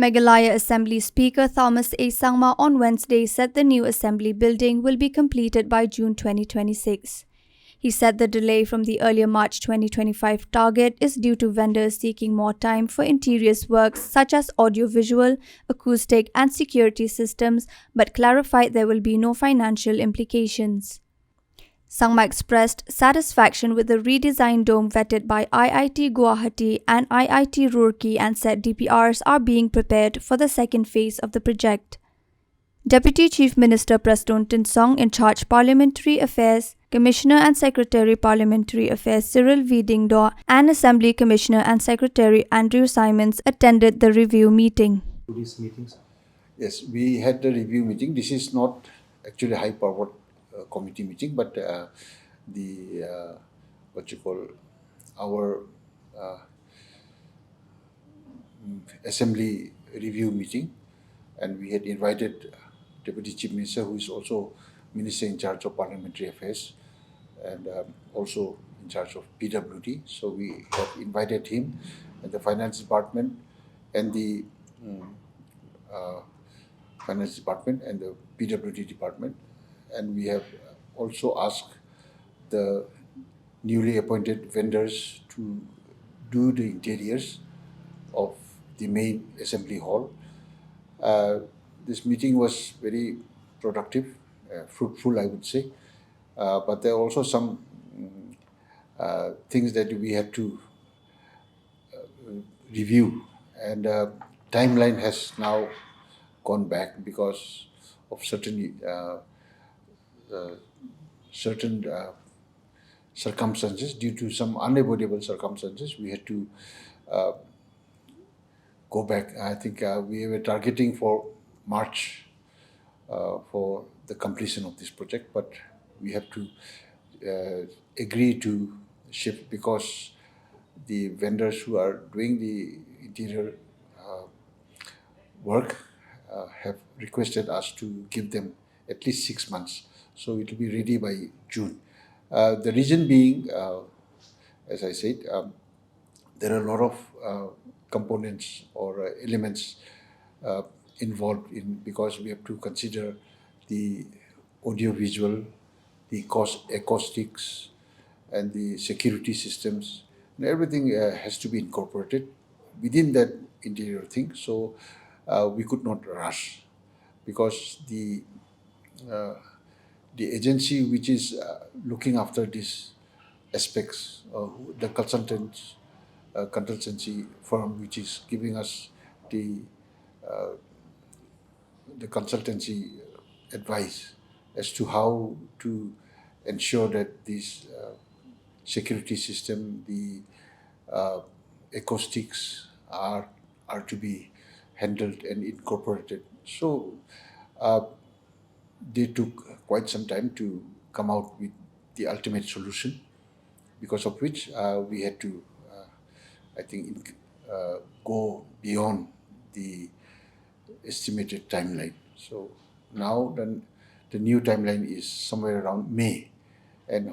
Meghalaya Assembly Speaker Thomas A. Sangma on Wednesday said the new assembly building will be completed by June 2026. He said the delay from the earlier March 2025 target is due to vendors seeking more time for interiors works such as audiovisual, acoustic and security systems, but clarified there will be no financial implications. Sangma expressed satisfaction with the redesigned dome vetted by IIT Guwahati and IIT Roorkee and said DPRs are being prepared for the second phase of the project. Deputy Chief Minister Praston Tinsong, in charge Parliamentary Affairs, Commissioner and Secretary Parliamentary Affairs Cyril V. Dingdaw, and Assembly Commissioner and Secretary Andrew Simons attended the review meeting. These meetings? Yes, we had the review meeting. This is not actually a high-powered committee meeting, but our assembly review meeting, and we had invited Deputy Chief Minister, who is also Minister in charge of Parliamentary Affairs and also in charge of PWD. So we have invited him and the Finance Department and the Finance Department and the PWD Department, and we have also asked the newly appointed vendors to do the interiors of the main assembly hall. This meeting was very productive, fruitful, I would say, but there are also some things that we had to review, and timeline has now gone back because of certain circumstances. Due to some unavoidable circumstances, we had to go back. I think we were targeting for March for the completion of this project, but we have to agree to shift because the vendors who are doing the interior work have requested us to give them at least 6 months. So it will be ready by June. The reason being, as I said, there are a lot of components or elements involved in, because we have to consider the audiovisual, the acoustics, and the security systems, and everything has to be incorporated within that interior thing. So we could not rush because the agency which is looking after these aspects, the consultancy firm which is giving us the consultancy advice as to how to ensure that this security system, the acoustics are to be handled and incorporated. So they took quite some time to come out with the ultimate solution, because of which we had to, I think, go beyond the estimated timeline. So now the new timeline is somewhere around May, and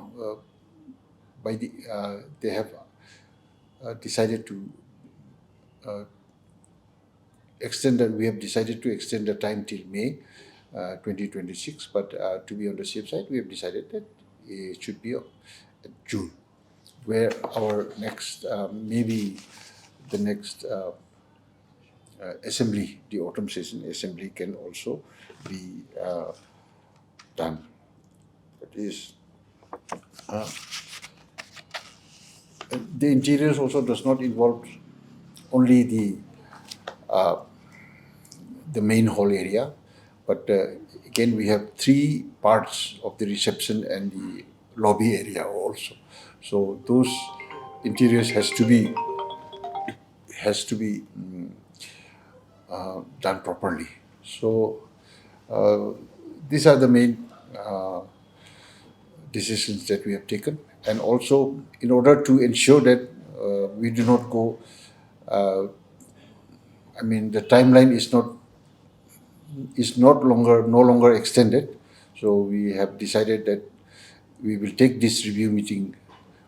by the they have decided to we have decided to extend the time till May 2026, but to be on the safe side, we have decided that it should be June, where our next, maybe the next assembly, the autumn session assembly, can also be done. That is, the interiors also does not involve only the main hall area, but again we have 3 parts of the reception and the lobby area also. So those interiors has to be done properly. So these are the main decisions that we have taken, and also in order to ensure that we do not go, the timeline is no longer extended. So we have decided that we will take this review meeting.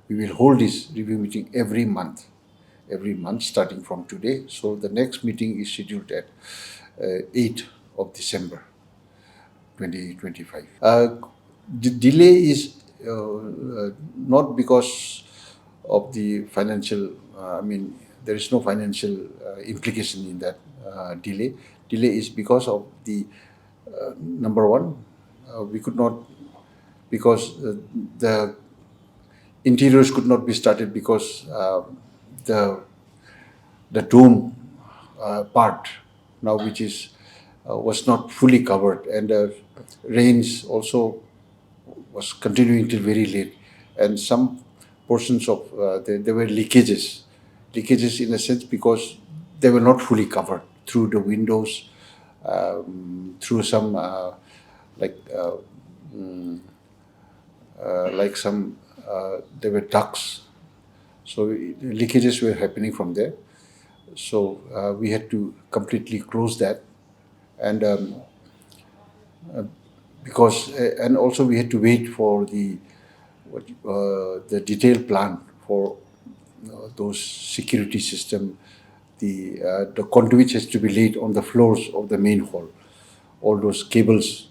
We will hold this review meeting every month, every month starting from today. So the next meeting is scheduled at 8th of December 2025. The delay is not because of the financial, there is no financial implication in that delay. Delay is because of the number one, we could not, because the interiors could not be started because the dome part now, which is was not fully covered, and rains also was continuing till very late, and some portions of there were leakages in a sense because they were not fully covered through the windows, through some like some there were ducts, so leakages were happening from there. So we had to completely close that, and and also we had to wait for the detailed plan for those security system. The conduit has to be laid on the floors of the main hall. All those cables,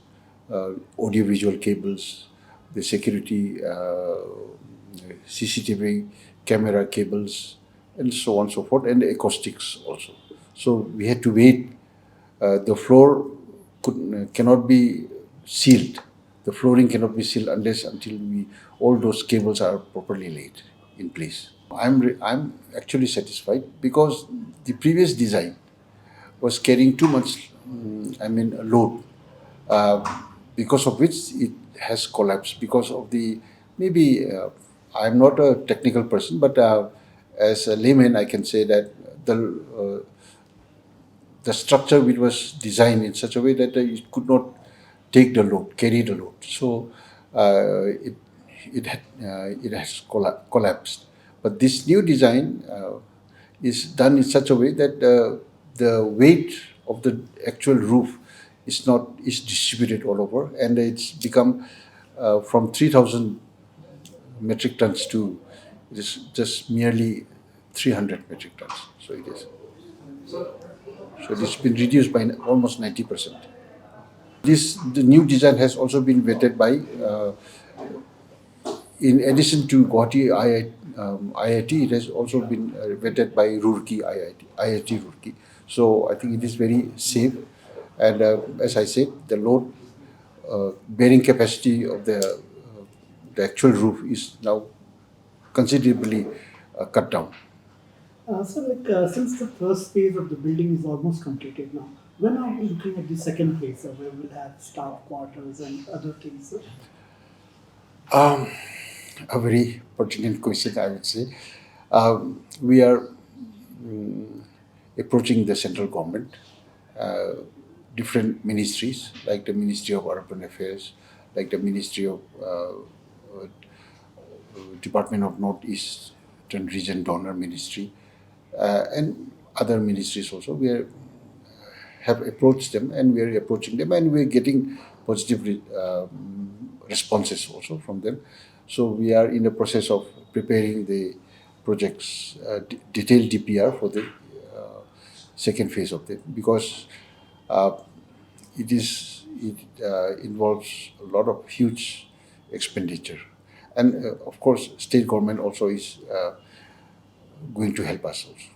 audiovisual cables, the security, CCTV camera cables, and so on and so forth, and the acoustics also. So we had to wait. The floor cannot be sealed. The flooring cannot be sealed until all those cables are properly laid in place. I'm actually satisfied because the previous design was carrying too much, load, because of which it has collapsed. Because of the maybe I'm not a technical person, but as a layman, I can say that the structure which was designed in such a way that it could not take the load, carry the load. So it has collapsed. But this new design is done in such a way that the weight of the actual roof is distributed all over, and it's become from 3,000 metric tons to it is just merely 300 metric tons. So it is. So it's been reduced by almost 90%. The new design has also been vetted by, in addition to Guwahati IIT, it has also been vetted by Roorkee IIT Roorkee. So I think it is very safe, and as I said, the load bearing capacity of the actual roof is now considerably cut down. Since the first phase of the building is almost completed now, when are we looking at the second phase, where we'll have staff quarters and other things? Sir? A very pertinent question, I would say. We are approaching the central government, different ministries like the Ministry of Urban Affairs, like the Ministry of Department of Northeastern Region Donor Ministry, and other ministries also. Have approached them, and we are approaching them, and we are getting positive responses also from them. So we are in the process of preparing the project's detailed DPR for the second phase of it, because it involves a lot of huge expenditure, and of course, state government also is going to help us also.